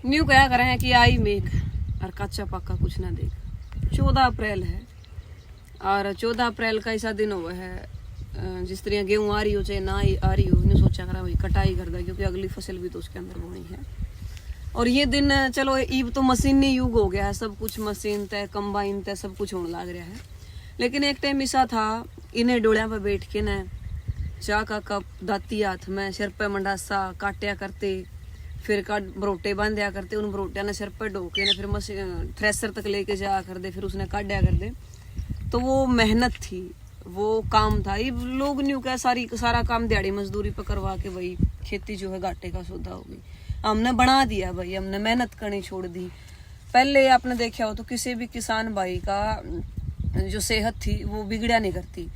New क्या कर रहे हैं कि आई मेघ और कच्चा पक्का कुछ ना देख। 14 अप्रैल है और 14 अप्रैल का ऐसा दिन हुआ है जिस तरह गेहूँ आ रही हो चाहे ना आ रही हो, नहीं सोचा करा भाई कटाई कर दे क्योंकि अगली फसल भी तो उसके अंदर बोनी है। और ये दिन चलो ईब तो मशीनी युग हो गया है, सब कुछ मशीन तय कंबाइन तय सब कुछ होने लग रहा है। लेकिन एक टाइम ऐसा था इन्हें डोलिया पर बैठ के न चाह का कप दाती हाथ में सिर पे मंडासा काटया करते, फिर बरोटे बांधा करते, उन बरोटिया ने सिर पर ढोके न फिर मशीन थ्रेसर तक लेके जाया कर दे, फिर उसने काटा कर दे। तो वो मेहनत थी, वो काम था। ये लोग न्यू क्या सारा काम दिहाड़ी मजदूरी पर करवा के भाई खेती जो है घाटे का सौदा हो गई। हमने बना दिया भाई, हमने मेहनत करनी छोड़ दी। पहले आपने देखा हो तो किसी भी किसान भाई का जो सेहत थी वो बिगड़ा नहीं करती।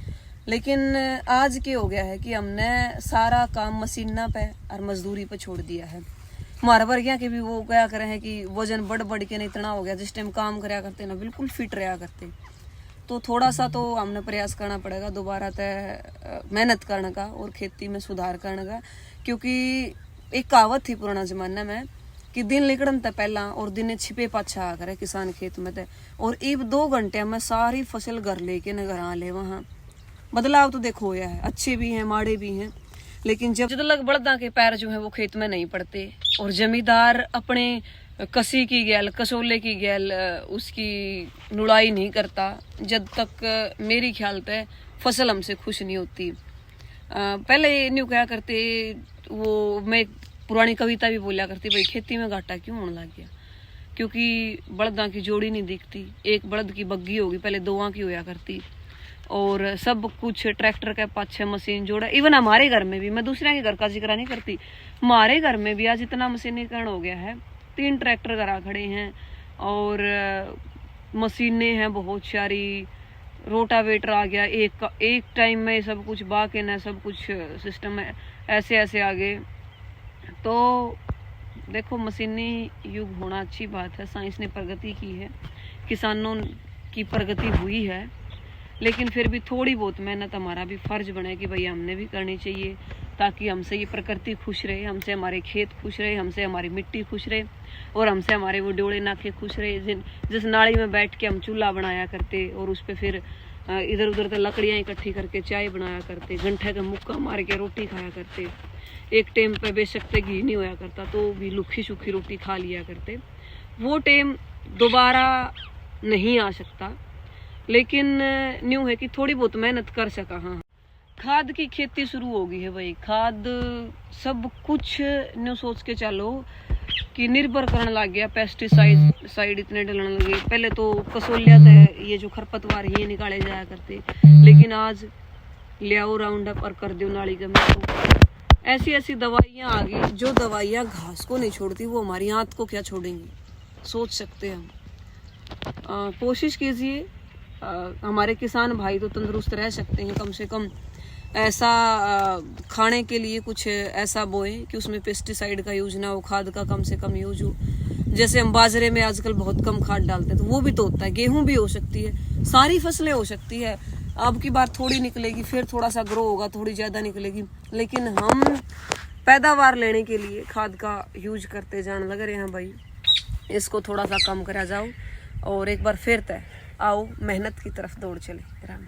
लेकिन आज के हो गया है कि हमने सारा काम मशीना पे और मजदूरी पे छोड़ दिया है। हमारे वर्गिया के भी वो क्या करे हैं कि वजन बढ़ के नहीं इतना हो गया, जिस टाइम काम कराया करते ना बिल्कुल फिट रहा करते। तो थोड़ा सा तो हमने प्रयास करना पड़ेगा दोबारा तय मेहनत करने का और खेती में सुधार करने का। क्योंकि एक कहावत थी पुराना जमाना में कि दिन लिकड़न तय पहला और दिन छिपे पाछा आ करे किसान खेत में तय। और इब 2 घंटे में सारी फसल घर लेके न घर आ ले। वहाँ बदलाव तो देखो होया है, अच्छे भी हैं माड़े भी हैं। लेकिन जब लग बड़दा के पैर जो है वो खेत में नहीं पड़ते और जमींदार अपने कसी की गैल कसोले की गैल उसकी नुड़ाई नहीं करता जब तक मेरी ख्याल तय फसल हमसे खुश नहीं होती। पहले न्यू क्या करते, वो मैं पुरानी कविता भी बोलिया करती भाई खेती में घाटा क्यों होने लग गया, क्योंकि बड़दा की जोड़ी नहीं दिखती। एक बड़द की बग्गी होगी, पहले 2 की होया करती और सब कुछ ट्रैक्टर के पाछे मशीन जोड़ा। इवन हमारे घर में भी, मैं दूसरे के घर का जिक्र नहीं करती, हमारे घर में भी आज इतना मशीनीकरण हो गया है। 3 ट्रैक्टर घर खड़े हैं और मशीनें हैं बहुत सारी, रोटावेटर आ गया एक टाइम में सब कुछ बाके न सब कुछ सिस्टम है ऐसे ऐसे आगे। तो देखो मशीनी युग होना अच्छी बात है, साइंस ने प्रगति की है, किसानों की प्रगति हुई है। लेकिन फिर भी थोड़ी बहुत मेहनत हमारा भी फर्ज बने कि भाई हमने भी करनी चाहिए, ताकि हमसे ये प्रकृति खुश रहे, हमसे हमारे खेत खुश रहे, हमसे हमारी मिट्टी खुश रहे और हमसे हमारे वो डोले नाके खुश रहे। जिस नाली में बैठ के हम चूल्हा बनाया करते और उस पर फिर इधर उधर से लकड़ियाँ इकट्ठी करके चाय बनाया करते, घंटे का मुक्का मार के रोटी खाया करते। एक टाइम पे बेशक घी नहीं होया करता तो भी लुखी सूखी रोटी खा लिया करते। वो टाइम दोबारा नहीं आ सकता, लेकिन न्यू है कि थोड़ी बहुत मेहनत कर सका। हाँ, खाद की खेती शुरू हो गई है भाई। खाद सब कुछ न्यू सोच के चलो कि निर्भर करने लग गया, पेस्टिसाइड इतने डलने लगे। पहले तो कसोलिया थे, ये जो खरपतवार ये निकाले जाया करते, लेकिन आज ले आओ राउंड अप और कर दो नाली के में। ऐसी ऐसी दवाइयाँ आ गई, जो दवाइयाँ घास को नहीं छोड़ती वो हमारी आंत को क्या छोड़ेंगी, सोच सकते हैं हम। कोशिश कीजिए, हमारे किसान भाई तो तंदुरुस्त रह सकते हैं, कम से कम ऐसा खाने के लिए कुछ ऐसा बोए कि उसमें पेस्टिसाइड का यूज ना हो, खाद का कम से कम यूज हो। जैसे हम बाजरे में आजकल बहुत कम खाद डालते हैं तो वो भी तो होता है, गेहूं भी हो सकती है, सारी फसलें हो सकती है। अब की बार थोड़ी निकलेगी, फिर थोड़ा सा ग्रो होगा, थोड़ी ज़्यादा निकलेगी, लेकिन हम पैदावार लेने के लिए खाद का यूज करते जाने लग रहे हैं भाई। इसको थोड़ा सा कम करा जाओ और एक बार फिर तय आओ मेहनत की तरफ दौड़ चले। राम।